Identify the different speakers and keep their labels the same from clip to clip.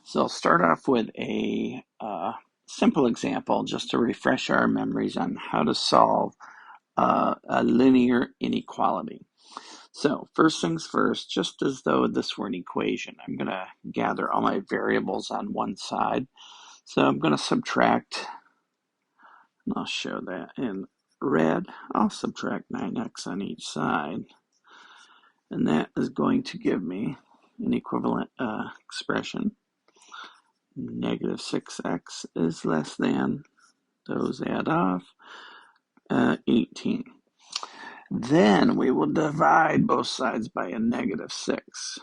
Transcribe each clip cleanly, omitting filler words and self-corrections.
Speaker 1: So I'll start off with a simple example just to refresh our memories on how to solve a linear inequality. So first things first, just as though this were an equation, I'm going to gather all my variables on one side. So I'm going to subtract, and I'll show that in red. I'll subtract 9x on each side. And that is going to give me an equivalent expression. Negative 6x is less than, those add off, 18. Then we will divide both sides by a negative 6.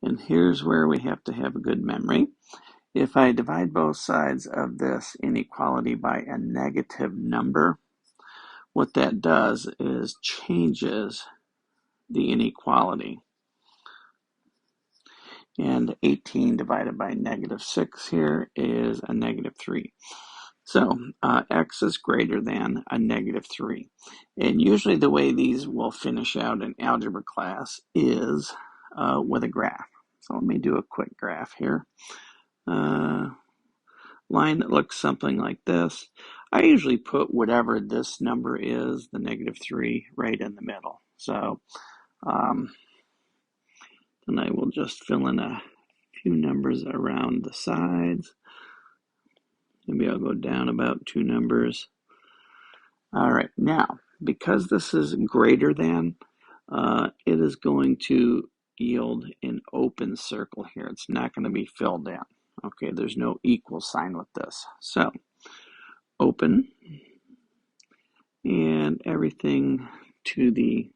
Speaker 1: And here's where we have to have a good memory. If I divide both sides of this inequality by a negative number, what that does is changes the inequality. And 18 divided by negative 6 here is a negative 3. So x is greater than a negative 3. And usually the way these will finish out in algebra class is with a graph. So let me do a quick graph here. Line that looks something like this. I usually put whatever this number is, the negative 3, right in the middle. So then I will just fill in a few numbers around the sides. Maybe I'll go down about 2 numbers. All right, now, because this is greater than, it is going to yield an open circle here. It's not going to be filled in. Okay, there's no equal sign with this. So, open, and everything to the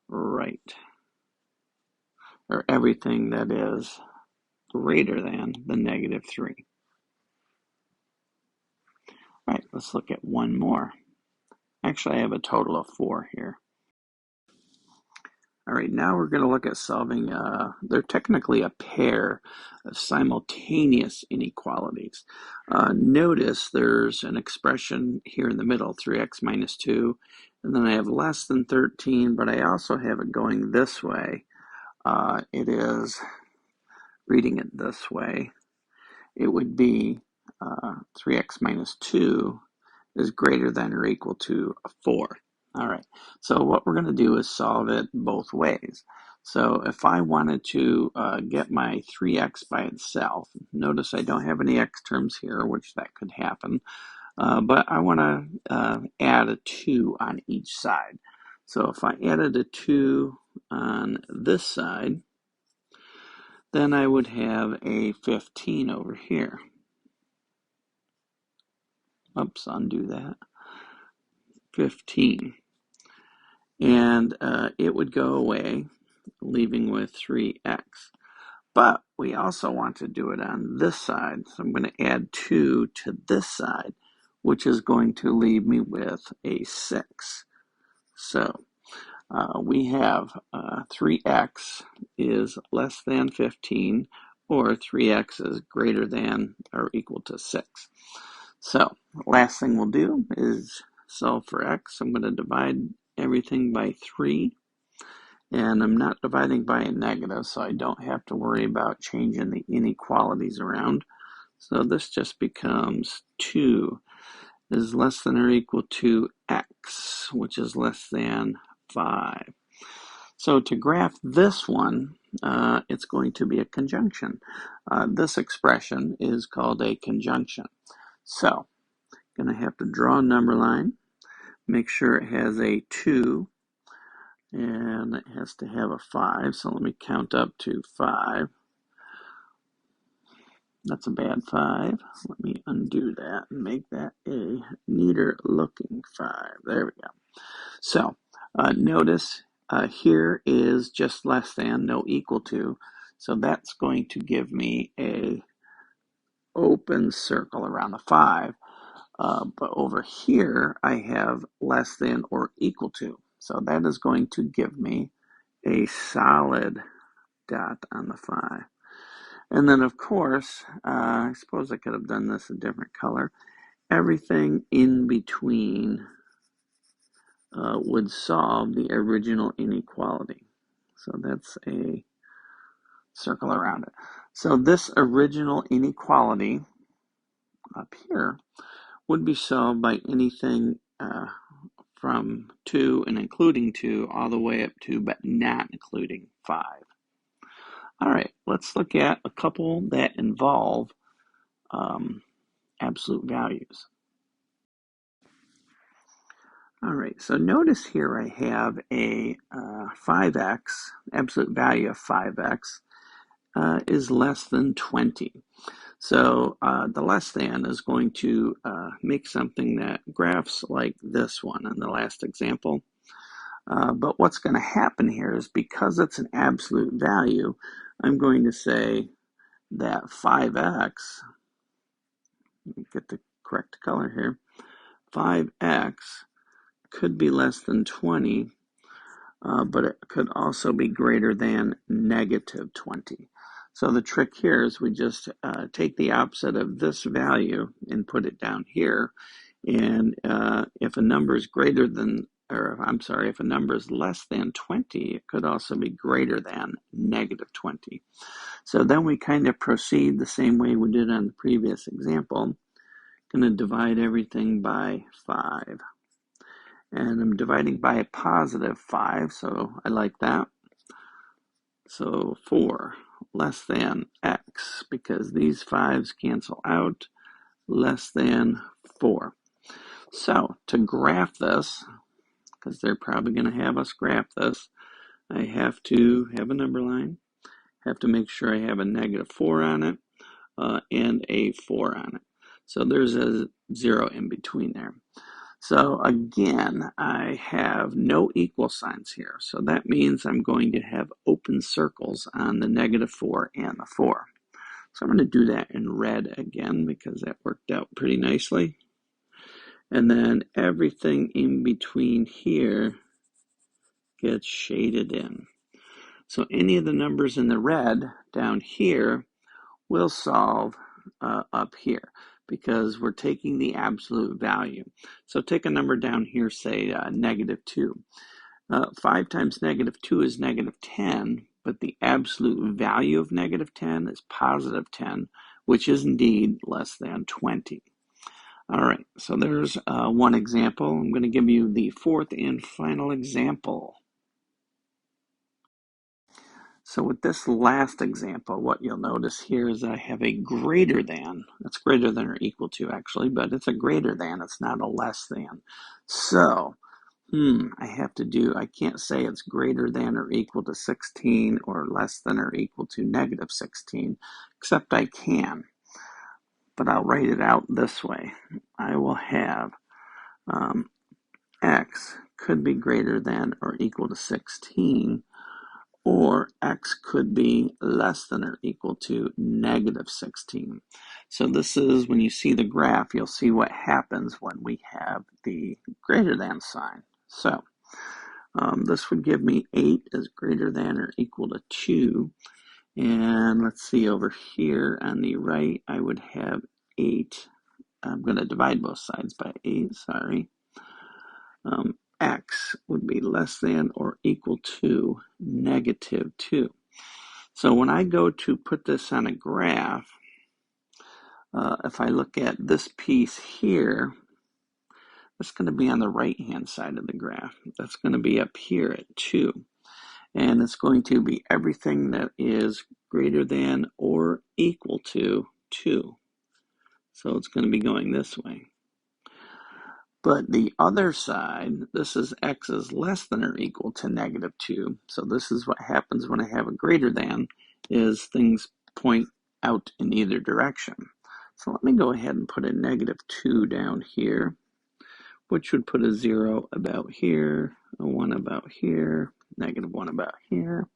Speaker 1: right, or everything that is greater than the negative 3. All right, let's look at one more. Actually, I have a total of 4 here. All right, now we're going to look at solving, they're technically a pair of simultaneous inequalities. Notice there's an expression here in the middle, 3x minus 2, and then I have less than 13, but I also have it going this way. It is, reading it this way, it would be 3x minus 2 is greater than or equal to 4. All right, so what we're going to do is solve it both ways. So if I wanted to get my 3x by itself, notice I don't have any x terms here, which that could happen, but I want to add a 2 on each side. So if I added a 2 on this side, then I would have a 15 over here. Oops, undo that. 15. And it would go away, leaving with 3x. But we also want to do it on this side. So I'm going to add 2 to this side, which is going to leave me with a 6. So we have 3x is less than 15, or 3x is greater than or equal to 6. So last thing we'll do is solve for x. I'm going to divide everything by 3, and I'm not dividing by a negative, so I don't have to worry about changing the inequalities around. So this just becomes 2 is less than or equal to x, which is less than 5. So to graph this one, it's going to be a conjunction. This expression is called a conjunction. So I'm going to have to draw a number line, make sure it has a 2, and it has to have a 5. So let me count up to 5. That's a bad 5. Let me undo that and make that a neater looking 5. There we go. So notice here is just less than, no equal to. So that's going to give me a open circle around the 5. But over here, I have less than or equal to. So that is going to give me a solid dot on the 5. And then, of course, I suppose I could have done this a different color. Everything in between would solve the original inequality. So that's a circle around it. So this original inequality up here would be solved by anything from 2 and including 2 all the way up to but not including 5. All right, let's look at a couple that involve absolute values. All right, so notice here I have a 5x, absolute value of 5x is less than 20. So the less than is going to make something that graphs like this one in the last example. But what's going to happen here is because it's an absolute value, I'm going to say that 5x, let me get the correct color here, 5x could be less than 20, but it could also be greater than negative 20. So the trick here is we just take the opposite of this value and put it down here. And if a number is greater than, or I'm sorry, if a number is less than 20, it could also be greater than negative 20. So then we kind of proceed the same way we did on the previous example. Going to divide everything by 5. And I'm dividing by a positive 5, so I like that. So 4 less than x, because these 5's cancel out, less than 4. So to graph this, because they're probably going to have us graph this, I have to have a number line, have to make sure I have a negative 4 on it, and a 4 on it. So there's a 0 in between there. So again, I have no equal signs here. So that means I'm going to have open circles on the negative 4 and the 4. So I'm going to do that in red again because that worked out pretty nicely. And then everything in between here gets shaded in. So any of the numbers in the red down here will solve up here because we're taking the absolute value. So take a number down here, say negative 2. 5 times negative 2 is negative 10, but the absolute value of negative 10 is positive 10, which is indeed less than 20. All right, so there's one example. I'm going to give you the fourth and final example. So with this last example, what you'll notice here is I have a greater than. It's greater than or equal to, actually, but it's a greater than. It's not a less than. So, I can't say it's greater than or equal to 16 or less than or equal to negative 16, except I can. But I'll write it out this way. I will have x could be greater than or equal to 16, or x could be less than or equal to negative 16. So this is, when you see the graph, you'll see what happens when we have the greater than sign. So this would give me 8 is greater than or equal to 2. And let's see, over here on the right, I would have 8. I'm going to divide both sides by 8, sorry. X would be less than or equal to negative 2. So when I go to put this on a graph, if I look at this piece here, that's going to be on the right-hand side of the graph. That's going to be up here at 2. And it's going to be everything that is greater than or equal to 2. So it's going to be going this way. But the other side, this is x is less than or equal to negative 2. So this is what happens when I have a greater than, is things point out in either direction. So let me go ahead and put a negative 2 down here, which would put a 0 about here, a 1 about here, negative 1 about here.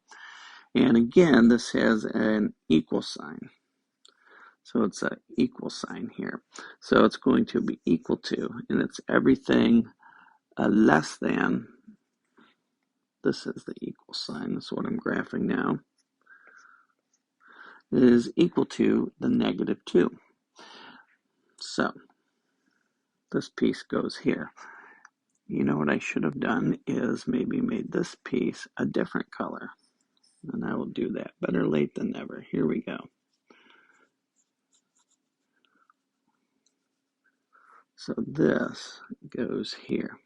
Speaker 1: And again, this has an equal sign. So it's an equal sign here. So it's going to be equal to, and it's everything less than, this is the equal sign, that's what I'm graphing now, is equal to the negative 2. So this piece goes here. You know what I should have done is maybe made this piece a different color. And I will do that. Better late than never. Here we go. So this goes here.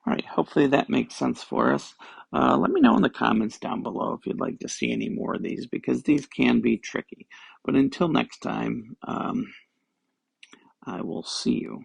Speaker 1: All right, hopefully that makes sense for us. Let me know in the comments down below if you'd like to see any more of these, because these can be tricky. But until next time, I will see you